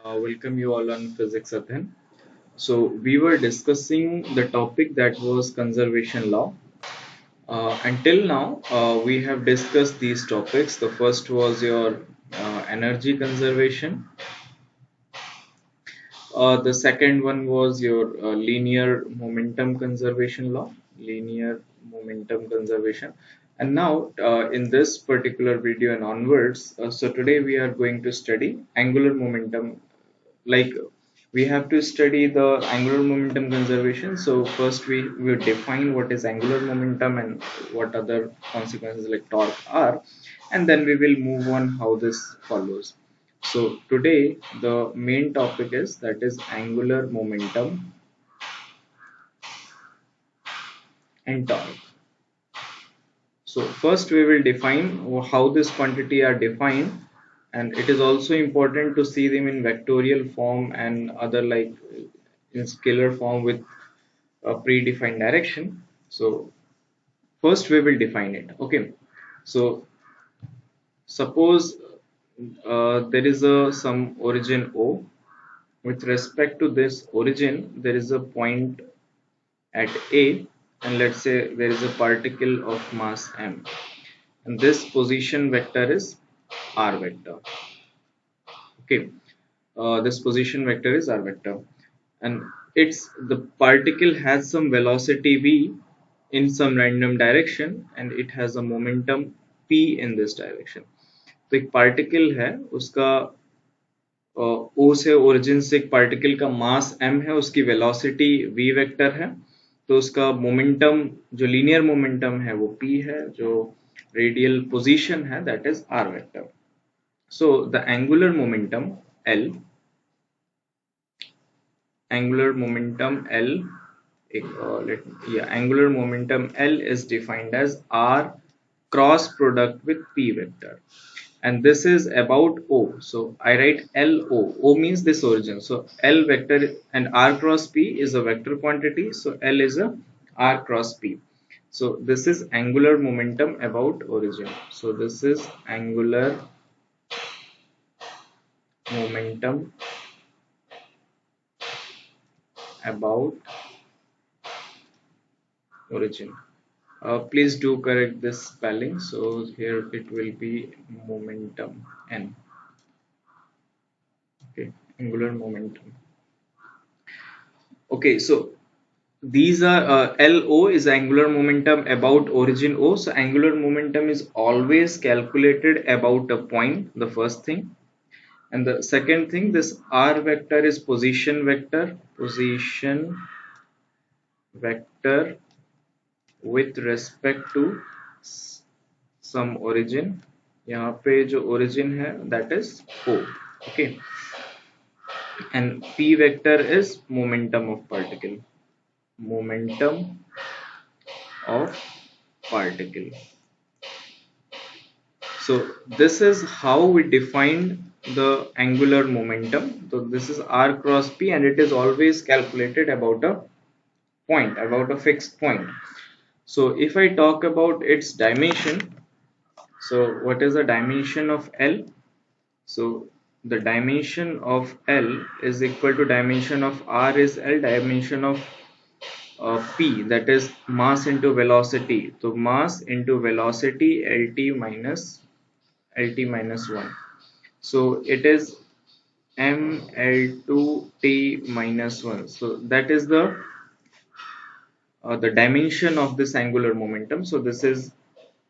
Welcome you all on Physics Addhyan. So we were discussing the topic that was conservation law. Until now, we have discussed these topics. The first was your energy conservation. The second one was your linear momentum conservation law, linear momentum conservation. And now, in this particular video and onwards, so today we are going to study angular momentum. Like we have to study the angular momentum conservation. So first we will define what is angular momentum and what other consequences like torque are, and then we will move on how this follows. So today the main topic is that is angular momentum and torque. So first we will define how this quantity are defined, and it is also important to see them in vectorial form and other like in scalar form with a predefined direction. So first we will define it. Okay. So suppose there is a some origin O. With respect to this origin, there is a point at A, and let's say there is a particle of mass m, and this position vector is r vector. Okay, this position vector is r vector, and it's the particle has some velocity v in some random direction, and it has a momentum p in this direction. तो एक particle है उसका ओ से origin से एक particle का मास m है, उसकी वेलोसिटी v वेक्टर है, तो उसका मोमेंटम जो लीनियर मोमेंटम है वो p है, जो रेडियल पोजीशन है that is r vector. So the angular momentum L, angular momentum L, angular momentum L is defined as R cross product with P vector, and this is about O. So I write LO. O means this origin. So L vector and R cross P is a vector quantity. So L is a R cross P. So this is angular momentum about origin. So this is angular momentum about origin. Please do correct this spelling. So here it will be momentum n. Okay, angular momentum. Okay, so these are LO is angular momentum about origin O. So angular momentum is always calculated about a point, the first thing. And the second thing, this R vector is position vector with respect to some origin. यहाँ पे जो origin है that is O. Okay, and P vector is momentum of particle. So this is how we defined the angular momentum. So this is R cross P, and it is always calculated about a point, about a fixed point. So if I talk about its dimension, so what is the dimension of L? So the dimension of L is equal to dimension of R is L, dimension of P, that is mass into velocity. So mass into velocity LT minus 1. So it is mL2T minus 1. So that is the dimension of this angular momentum. So this is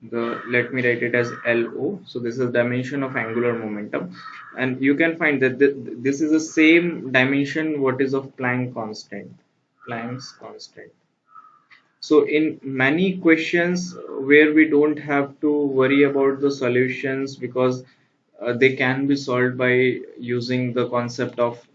the, let me write it as LO. So this is dimension of angular momentum, and you can find that this is the same dimension what is of Planck's constant. So in many questions where we don't have to worry about the solutions because they can be solved by using the concept of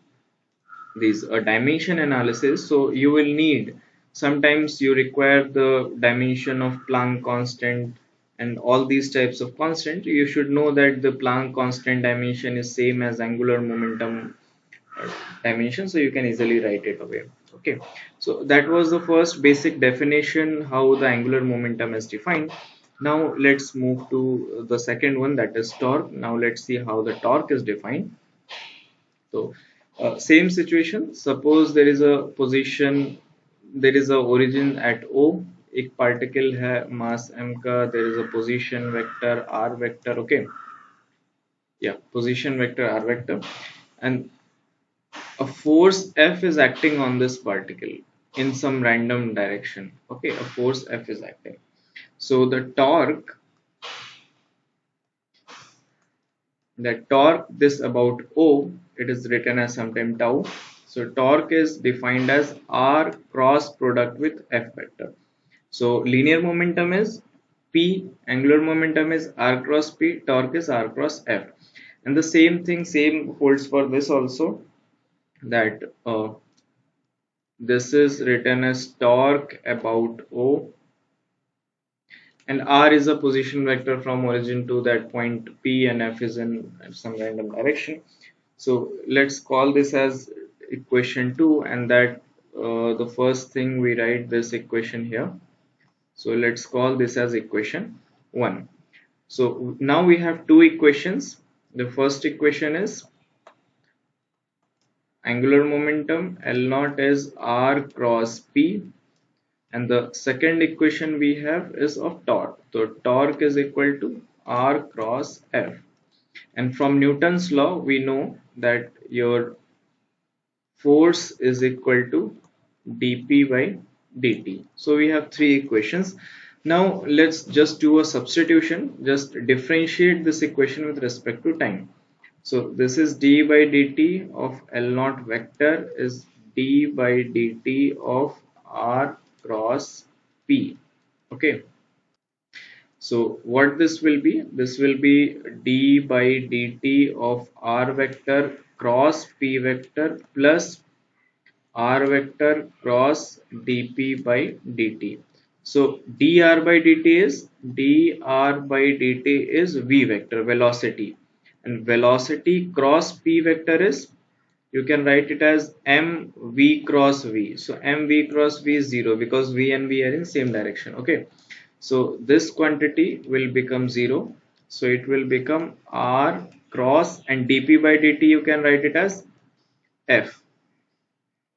these dimension analysis. So you will need, sometimes you require the dimension of Planck constant and all these types of constant. You should know that the Planck constant dimension is same as angular momentum dimension, so you can easily write it away. Okay, so that was the first basic definition how the angular momentum is defined. Now let's move to the second one, that is torque. Now let's see how the torque is defined. So same situation, suppose there is a position, there is a origin at O, एक particle है mass m का, there is a position vector r vector, okay, yeah, position vector r vector, and a force F is acting on this particle in some random direction, okay, a force F is acting. So the torque this about O, it is written as sometime tau. So torque is defined as R cross product with F vector. So linear momentum is P, angular momentum is R cross P, torque is R cross F. And the same holds for this also, that this is written as torque about O, and R is a position vector from origin to that point P, and F is in some random direction. So let's call this as equation 2, and that the first thing we write this equation here. So let's call this as equation 1. So now we have two equations. The first equation is angular momentum L0 is R cross P, and the second equation we have is of torque. So torque is equal to R cross F. And from Newton's law, we know that your force is equal to dp by dt. So we have three equations. Now let's just do a substitution, just differentiate this equation with respect to time. So this is d by dt of L0 vector is d by dt of r cross p, okay. So what this will be? This will be d by dt of r vector cross p vector plus r vector cross dp by dt. So dr by dt is v vector, velocity, and velocity cross p vector is, you can write it as mv cross v. So mv cross v is 0 because v and v are in same direction, okay. So this quantity will become 0. So it will become r cross, and dp by dt you can write it as f.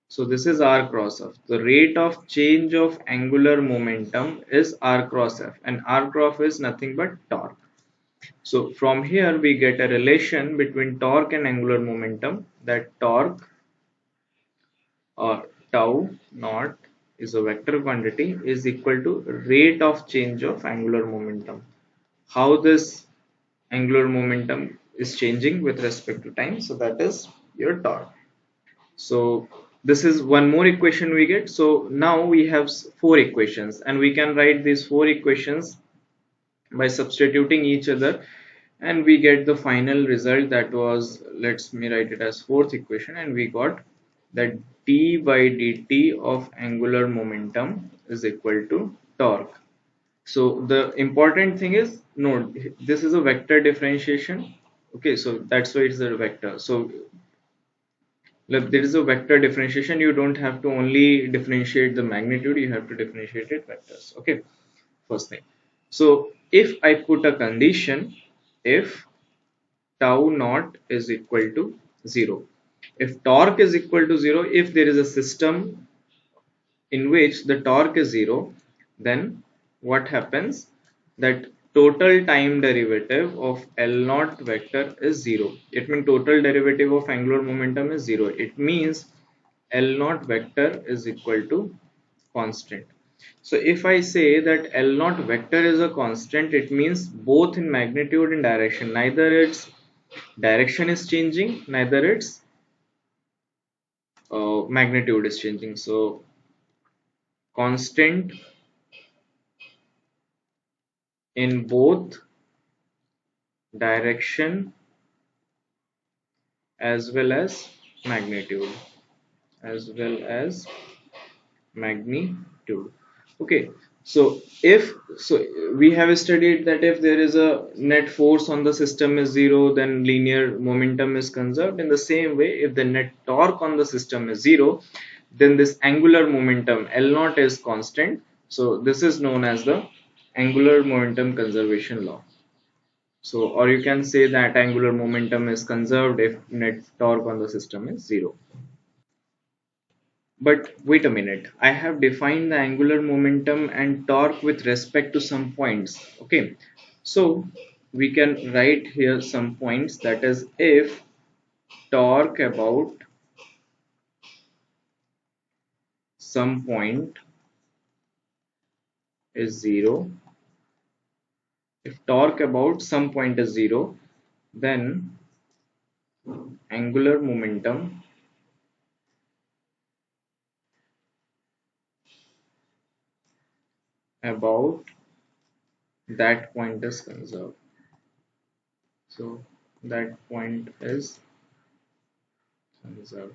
So this is r cross f. The rate of change of angular momentum is r cross f, and r cross is nothing but torque. So from here we get a relation between torque and angular momentum, that torque or tau naught is a vector quantity is equal to rate of change of angular momentum. How this angular momentum is changing with respect to time, so that is your torque. So this is one more equation we get. So now we have four equations, and we can write these four equations by substituting each other, and we get the final result. That was, let's me write it as fourth equation, and we got that d by dt of angular momentum is equal to torque. So the important thing is, no, this is a vector differentiation, okay, so that's why it's a vector. So look, there is a vector differentiation, you don't have to only differentiate the magnitude, you have to differentiate it vectors, okay, first thing. So if I put a condition, if tau naught is equal to 0, if torque is equal to 0, if there is a system in which the torque is 0, then what happens, that total time derivative of L0 vector is 0. It means total derivative of angular momentum is 0. It means L0 vector is equal to constant. So if I say that L0 vector is a constant, it means both in magnitude and direction, neither its direction is changing, neither its magnitude is changing. So constant in both direction as well as magnitude, okay. So if, so we have studied that if there is a net force on the system is 0, then linear momentum is conserved. In the same way, if the net torque on the system is 0, then this angular momentum L0 is constant. So this is known as the angular momentum conservation law. So, or you can say that angular momentum is conserved if net torque on the system is 0. But wait a minute, I have defined the angular momentum and torque with respect to some points. Okay, so we can write here some points, that is, if torque about some point is 0, if torque about some point is 0, then angular momentum about that point is conserved. So that point is conserved.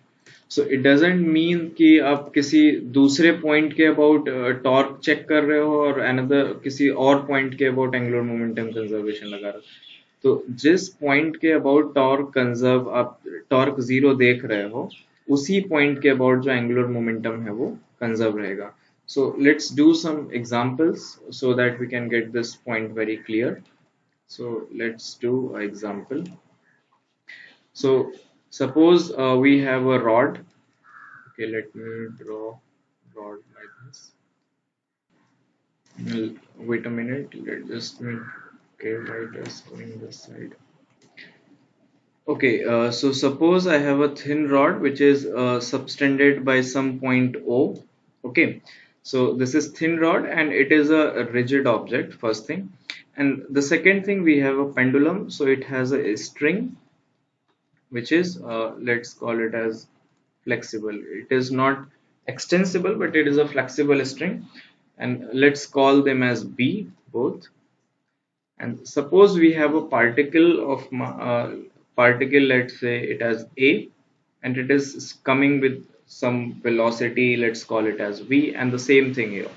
So it doesn't mean कि आप किसी दूसरे point के about torque check कर रहे हो और another किसी और पॉइंट के अबाउट एंगुलर मोमेंटम कंजर्वेशन लगा रहे हो. तो जिस पॉइंट के अबाउट टॉर्क कंजर्व आप टॉर्क 0 देख रहे हो, उसी पॉइंट के अबाउट जो एंगुलर मोमेंटम है वो कंजर्व रहेगा. So let's do some examples so that we can get this point very clear. So let's do an example. So suppose we have a rod. Okay, let me draw rod like this. Wait a minute. Let just me. Okay, light is going this side. Okay, so suppose I have a thin rod which is subtended by some point O. Okay, so this is thin rod and it is a rigid object, first thing. And the second thing, we have a pendulum, so it has a string which is let's call it as flexible. It is not extensible, but it is a flexible string, and let's call them as B both. And suppose we have a particle of particle, let's say it as A, and it is coming with some velocity, let's call it as V, and the same thing here.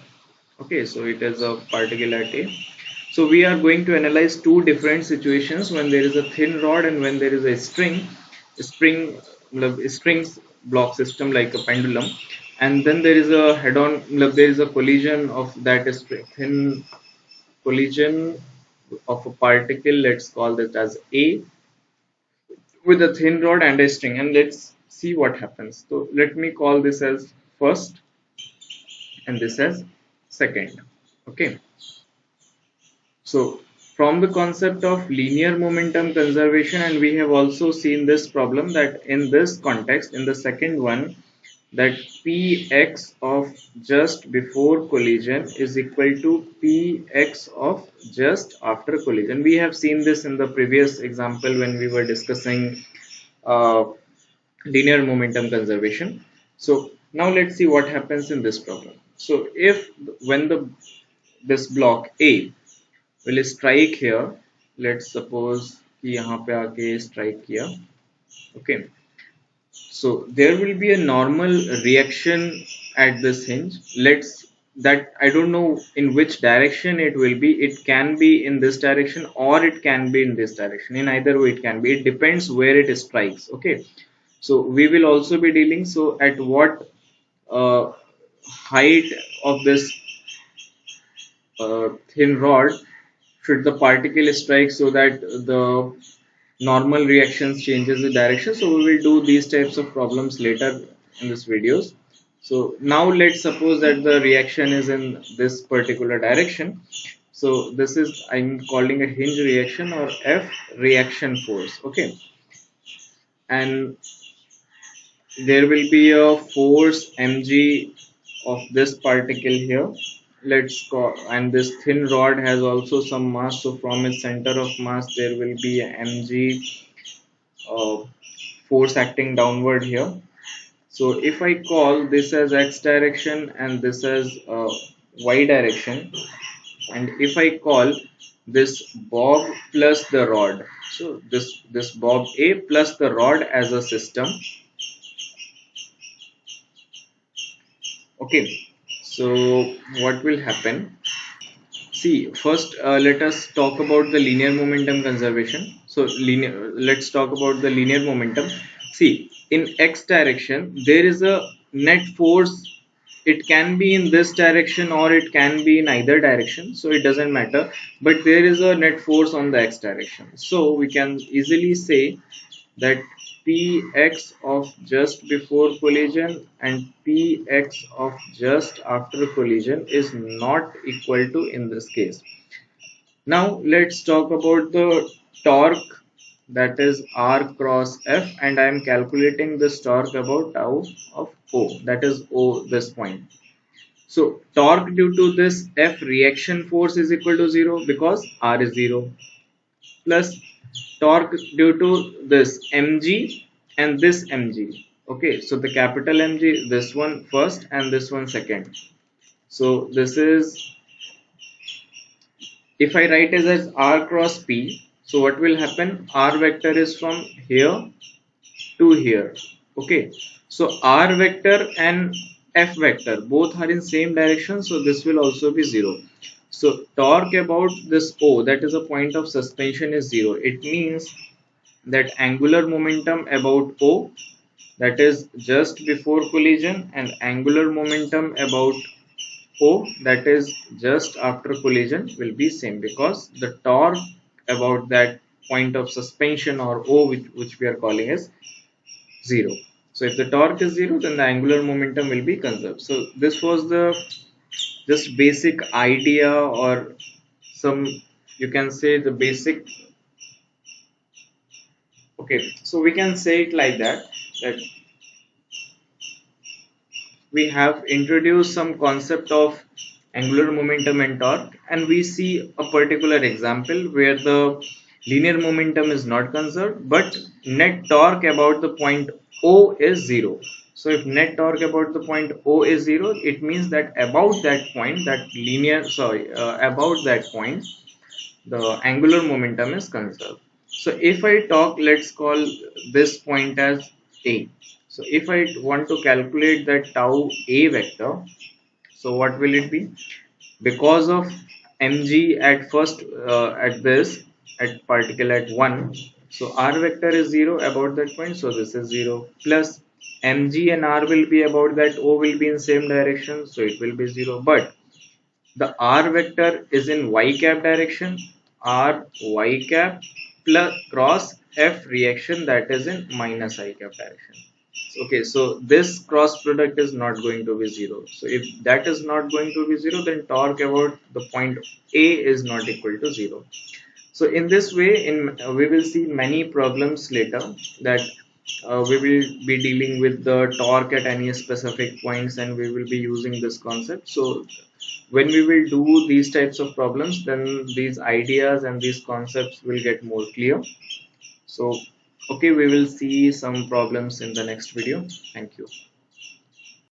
Okay, so it is a particle at A. So we are going to analyze two different situations, when there is a thin rod and when there is a strings block system like a pendulum, and then there is a head-on, there is a collision of that thin collision of a particle, let's call that as A, with a thin rod and a string, and let's see what happens. So let me call this as first and this as second. Okay. So from the concept of linear momentum conservation, and we have also seen this problem that in this context, in the second one, that px of just before collision is equal to px of just after collision. We have seen this in the previous example when we were discussing uh, linear momentum conservation. So now let's see what happens in this problem. So if when the this block A will strike here, let's suppose कि यहाँ पे आके strike किया. Okay, so there will be a normal reaction at this hinge. Let's that I don't know in which direction it will be. It can be in this direction or it can be in this direction. In either way it can be. It depends where it strikes. Okay, so we will also be dealing. So at what uh, height of this thin rod should the particle strike so that the normal reactions changes the direction. So we will do these types of problems later in this videos. So now let's suppose that the reaction is in this particular direction. So this is, I'm calling a hinge reaction or F reaction force. Okay, and there will be a force mg of this particle here, let's call, and this thin rod has also some mass, so from its center of mass there will be a mg uh, force acting downward here. So if I call this as x direction and this as y direction, and if I call this bob plus the rod, so this bob a plus the rod as a system. Okay, so what will happen? See, first let us talk about the linear momentum conservation. So let's talk about the linear momentum. See, in x direction there is a net force it can be in this direction or it can be in either direction, so it doesn't matter, but there is a net force on the x direction. So we can easily say that px of just before collision and px of just after collision is not equal to in this case. Now let's talk about the torque, that is R cross F, and I am calculating this torque about tau of O, that is O, this point. So torque due to this F reaction force is equal to 0 because R is 0, plus torque due to this mg and this mg. Okay, so the capital Mg, this one first and this one second. So this is, if I write it as r cross p, so what will happen? R vector is from here to here. Okay, so r vector and f vector both are in same direction, so this will also be 0. So torque about this O, that is a point of suspension, is 0. It means that angular momentum about O, that is just before collision, and angular momentum about O, that is just after collision, will be same because the torque about that point of suspension or O, which we are calling as 0. So if the torque is 0, then the angular momentum will be conserved. So this was the just basic idea, or some, you can say the basic. Okay, so we can say it like that, that we have introduced some concept of angular momentum and torque, and we see a particular example where the linear momentum is not conserved but net torque about the point O is 0. So if net torque about the point O is 0, it means that about that point, that linear, about that point, the angular momentum is conserved. So if I talk, let's call this point as A. So if I want to calculate that tau A vector, so what will it be? Because of mg at first, at this, at particle at 1, so r vector is 0 about that point, so this is 0, plus mg and r will be about that O will be in same direction, so it will be 0, but the r vector is in y cap direction, r y cap plus cross f reaction, that is in minus I cap direction. Okay, so this cross product is not going to be 0. So if that is not going to be 0, then torque about the point A is not equal to 0. So in this way, we will see many problems later, that we will be dealing with the torque at any specific points, and we will be using this concept. So when we will do these types of problems, then these ideas and these concepts will get more clear. So okay, we will see some problems in the next video. Thank you.